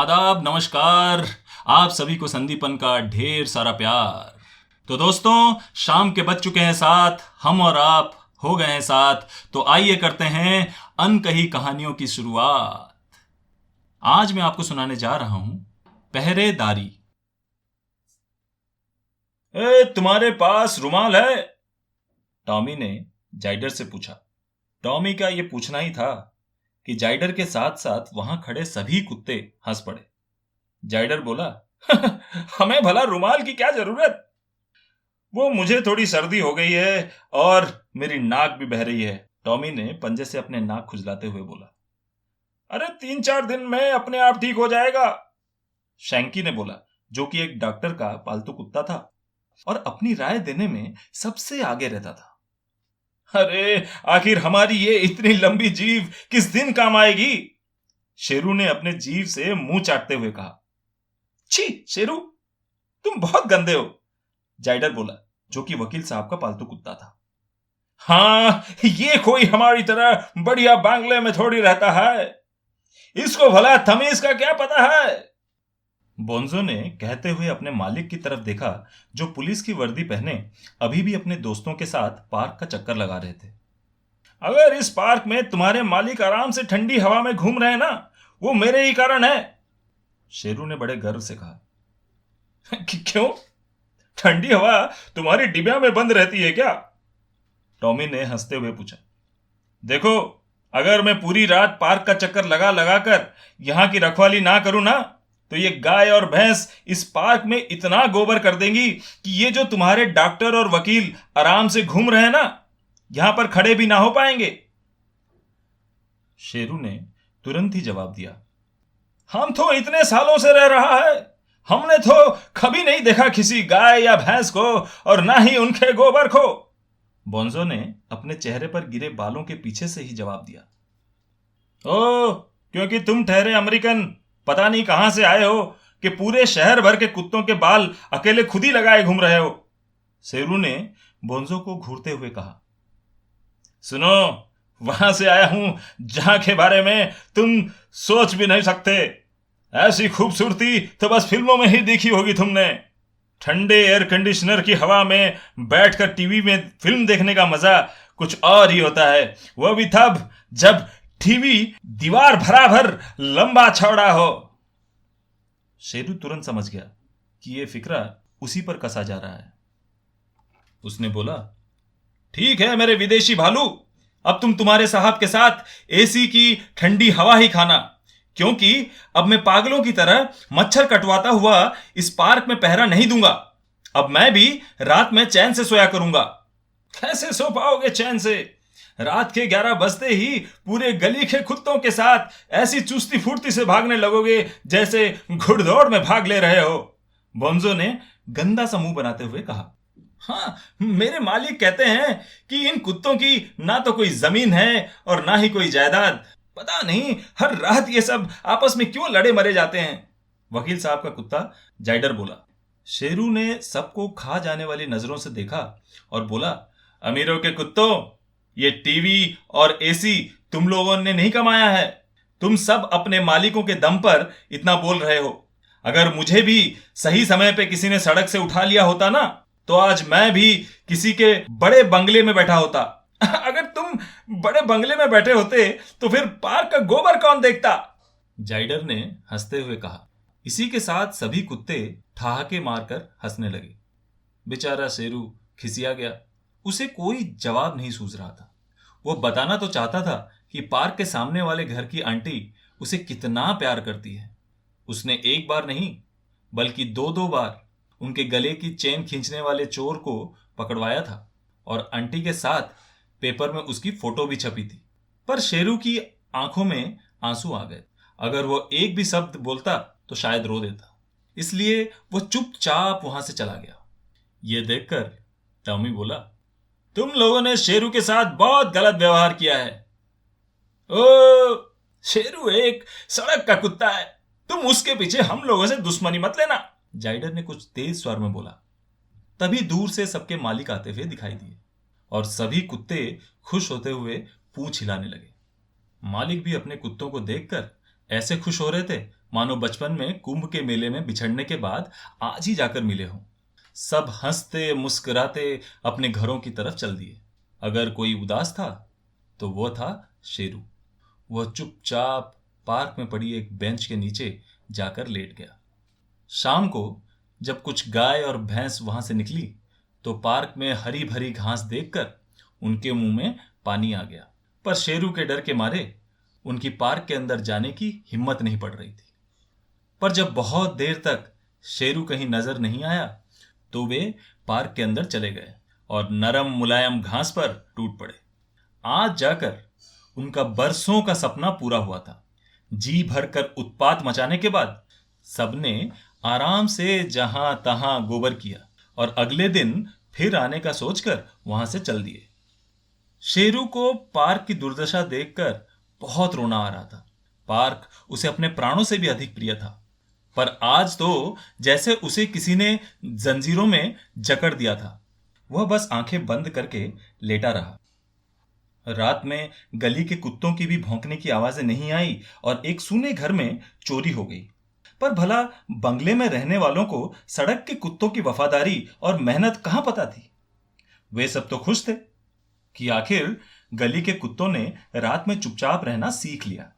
आदाब, नमस्कार। आप सभी को संदीपन का ढेर सारा प्यार। तो दोस्तों, शाम के बज चुके हैं 7, हम और आप हो गए हैं साथ। तो आइए करते हैं अनकही कहानियों की शुरुआत। आज मैं आपको सुनाने जा रहा हूं पहरेदारी। तुम्हारे पास रुमाल है? टॉमी ने जाइडर से पूछा। टॉमी का यह पूछना ही था कि जाइडर के साथ साथ वहां खड़े सभी कुत्ते हंस पड़े। जाइडर बोला, हमें भला रुमाल की क्या जरूरत? वो मुझे थोड़ी सर्दी हो गई है और मेरी नाक भी बह रही है। टॉमी ने पंजे से अपने नाक खुजलाते हुए बोला। अरे 3-4 दिन में अपने आप ठीक हो जाएगा, शैंकी ने बोला, जो कि एक डॉक्टर का पालतू कुत्ता था और अपनी राय देने में सबसे आगे रहता था। अरे आखिर हमारी ये इतनी लंबी जीभ किस दिन काम आएगी? शेरू ने अपने जीभ से मुंह चाटते हुए कहा। छी शेरू, तुम बहुत गंदे हो, जाइडर बोला, जो कि वकील साहब का पालतू कुत्ता था। हाँ, ये कोई हमारी तरह बढ़िया बांग्ले में थोड़ी रहता है, इसको भला तमीज का क्या पता है? बोंजो ने कहते हुए अपने मालिक की तरफ देखा, जो पुलिस की वर्दी पहने अभी भी अपने दोस्तों के साथ पार्क का चक्कर लगा रहे थे। अगर इस पार्क में तुम्हारे मालिक आराम से ठंडी हवा में घूम रहे हैं ना, वो मेरे ही कारण है, शेरू ने बड़े गर्व से कहा। क्यों? ठंडी हवा तुम्हारी डिबिया में बंद रहती है क्या? टॉमी ने हंसते हुए पूछा। देखो, अगर मैं पूरी रात पार्क का चक्कर लगा लगा कर यहां की रखवाली ना करूं ना, तो ये गाय और भैंस इस पार्क में इतना गोबर कर देंगी कि ये जो तुम्हारे डॉक्टर और वकील आराम से घूम रहे हैं ना, यहां पर खड़े भी ना हो पाएंगे। शेरू ने तुरंत ही जवाब दिया। हम तो इतने सालों से रह रहा है, हमने तो कभी नहीं देखा किसी गाय या भैंस को, और ना ही उनके गोबर को, बोंजो ने अपने चेहरे पर गिरे बालों के पीछे से ही जवाब दिया। ओ, क्योंकि तुम ठहरे अमेरिकन पता नहीं कहां से आए हो कि पूरे शहर भर के कुत्तों के बाल अकेले खुद ही लगाए घूम रहे हो, शेरू ने बोंजो को घूरते हुए कहा। सुनो, वहां से आया हूं जहां के बारे में तुम सोच भी नहीं सकते। ऐसी खूबसूरती तो बस फिल्मों में ही देखी होगी तुमने। ठंडे एयर कंडीशनर की हवा में बैठकर टीवी में फिल्म देखने का मजा कुछ और ही होता है, वो भी तब जब टीवी दीवार बराबर लंबा चौड़ा हो। शेरू तुरंत समझ गया कि यह फिक्रा उसी पर कसा जा रहा है। उसने बोला, ठीक है मेरे विदेशी भालू, अब तुम तुम्हारे साहब के साथ एसी की ठंडी हवा ही खाना, क्योंकि अब मैं पागलों की तरह मच्छर कटवाता हुआ इस पार्क में पहरा नहीं दूंगा। अब मैं भी रात में चैन से सोया करूंगा। कैसे सो पाओगे चैन से? रात के 11 बजते ही पूरे गली के कुत्तों के साथ ऐसी चुस्ती फुर्ती से भागने लगोगे जैसे घुड़दौड़ में भाग ले रहे हो, बोंजो ने गंदा सा मुंह बनाते हुए कहा। हाँ, मेरे मालिक कहते हैं कि इन कुत्तों की ना तो कोई जमीन है और ना ही कोई जायदाद। पता नहीं हर रात ये सब आपस में क्यों लड़े मरे जाते हैं, वकील साहब का कुत्ता जाइडर बोला। शेरू ने सबको खा जाने वाली नजरों से देखा और बोला, अमीरों के कुत्तों, ये टीवी और एसी तुम लोगों ने नहीं कमाया है, तुम सब अपने मालिकों के दम पर इतना बोल रहे हो। अगर मुझे भी सही समय पे किसी ने सड़क से उठा लिया होता ना, तो आज मैं भी किसी के बड़े बंगले में बैठा होता। अगर तुम बड़े बंगले में बैठे होते तो फिर पार्क का गोबर कौन देखता, जाइडर ने हंसते हुए कहा। इसी के साथ सभी कुत्ते ठहाके मारकर हंसने लगे। बेचारा शेरू खिसिया गया, उसे कोई जवाब नहीं सूझ रहा था। वो बताना तो चाहता था कि पार्क के सामने वाले घर की आंटी उसे कितना प्यार करती है। उसने एक बार नहीं बल्कि 2-2 बार उनके गले की चेन खींचने वाले चोर को पकड़वाया था और आंटी के साथ पेपर में उसकी फोटो भी छपी थी। पर शेरू की आंखों में आंसू आ गए। अगर वो एक भी शब्द बोलता तो शायद रो देता, इसलिए वो चुपचाप वहां से चला गया। ये देखकर टॉमी बोला, तुम लोगों ने शेरू के साथ बहुत गलत व्यवहार किया है। ओ, शेरू एक सड़क का कुत्ता है, तुम उसके पीछे हम लोगों से दुश्मनी मत लेना, जाइडर ने कुछ तेज स्वर में बोला। तभी दूर से सबके मालिक आते हुए दिखाई दिए और सभी कुत्ते खुश होते हुए पूंछ हिलाने लगे। मालिक भी अपने कुत्तों को देखकर ऐसे खुश हो रहे थे मानो बचपन में कुंभ के मेले में बिछड़ने के बाद आज ही जाकर मिले हों। सब हंसते मुस्कुराते अपने घरों की तरफ चल दिए। अगर कोई उदास था तो वो था शेरू। वह चुपचाप पार्क में पड़ी एक बेंच के नीचे जाकर लेट गया। शाम को जब कुछ गाय और भैंस वहां से निकली तो पार्क में हरी भरी घास देखकर उनके मुंह में पानी आ गया, पर शेरू के डर के मारे उनकी पार्क के अंदर जाने की हिम्मत नहीं पड़ रही थी। पर जब बहुत देर तक शेरू कहीं नजर नहीं आया तो वे पार्क के अंदर चले गए और नरम मुलायम घास पर टूट पड़े। आज जाकर उनका बरसों का सपना पूरा हुआ था। जी भरकर उत्पात मचाने के बाद सबने आराम से जहां तहां गोबर किया और अगले दिन फिर आने का सोचकर वहां से चल दिए। शेरू को पार्क की दुर्दशा देखकर बहुत रोना आ रहा था। पार्क उसे अपने प्राणों से भी अधिक प्रिय था, पर आज तो जैसे उसे किसी ने जंजीरों में जकड़ दिया था। वह बस आंखें बंद करके लेटा रहा। रात में गली के कुत्तों की भी भौंकने की आवाजें नहीं आई और एक सूने घर में चोरी हो गई। पर भला बंगले में रहने वालों को सड़क के कुत्तों की वफादारी और मेहनत कहां पता थी। वे सब तो खुश थे कि आखिर गली के कुत्तों ने रात में चुपचाप रहना सीख लिया।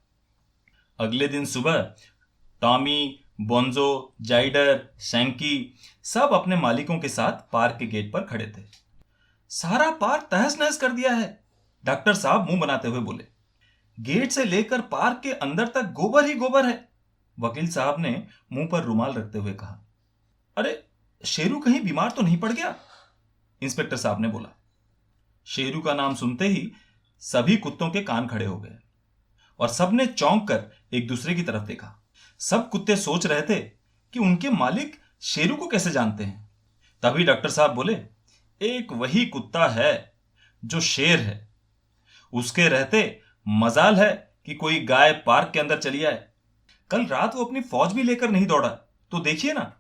अगले दिन सुबह टॉमी, बोंजो, जाइडर, शैंकी सब अपने मालिकों के साथ पार्क के गेट पर खड़े थे। सारा पार्क तहस नहस कर दिया है, डॉक्टर साहब मुंह बनाते हुए बोले। गेट से लेकर पार्क के अंदर तक गोबर ही गोबर है, वकील साहब ने मुंह पर रुमाल रखते हुए कहा। अरे शेरू कहीं बीमार तो नहीं पड़ गया? इंस्पेक्टर साहब ने बोला। शेरू का नाम सुनते ही सभी कुत्तों के कान खड़े हो गए और सबने चौंक कर एक दूसरे की तरफ देखा। सब कुत्ते सोच रहे थे कि उनके मालिक शेरू को कैसे जानते हैं। तभी डॉक्टर साहब बोले, एक वही कुत्ता है जो शेर है। उसके रहते मजाल है कि कोई गाय पार्क के अंदर चली आए। कल रात वो अपनी फौज भी लेकर नहीं दौड़ा, तो देखिए ना,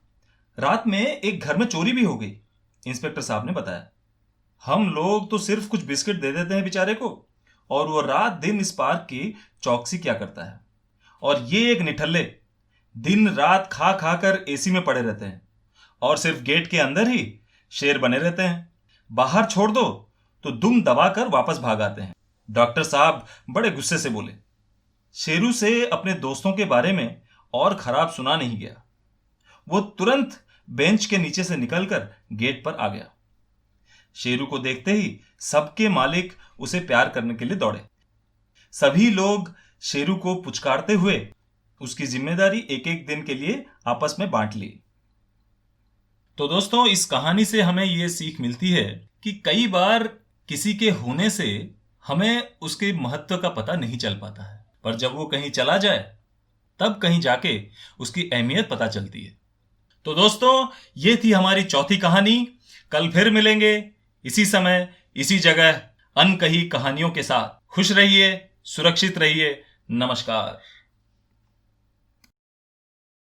रात में एक घर में चोरी भी हो गई, इंस्पेक्टर साहब ने बताया। हम लोग तो सिर्फ कुछ बिस्किट दे देते हैं बेचारे को, और वो रात दिन इस पार्क की चौकसी क्या करता है। और ये एक निठल्ले दिन रात खा खा कर एसी में पड़े रहते हैं और सिर्फ गेट के अंदर ही शेर बने रहते हैं। बाहर छोड़ दो तो दुम दबाकर वापस भाग आते हैं। डॉक्टर साहब बड़े गुस्से से बोले। शेरू से अपने दोस्तों के बारे में और खराब सुना नहीं गया। वो तुरंत बेंच के नीचे से निकलकर गेट पर आ गया। शेरू को देखते ही सबके मालिक उसे प्यार करने के लिए दौड़े। सभी लोग शेरू को पुचकारते हुए उसकी जिम्मेदारी एक एक दिन के लिए आपस में बांट ली। तो दोस्तों, इस कहानी से हमें यह सीख मिलती है कि कई बार किसी के होने से हमें उसके महत्व का पता नहीं चल पाता है, पर जब वो कहीं चला जाए तब कहीं जाके उसकी अहमियत पता चलती है। तो दोस्तों, ये थी हमारी चौथी कहानी। कल फिर मिलेंगे इसी समय इसी जगह अनकही कहानियों के साथ। खुश रहिए, सुरक्षित रहिए। नमस्कार।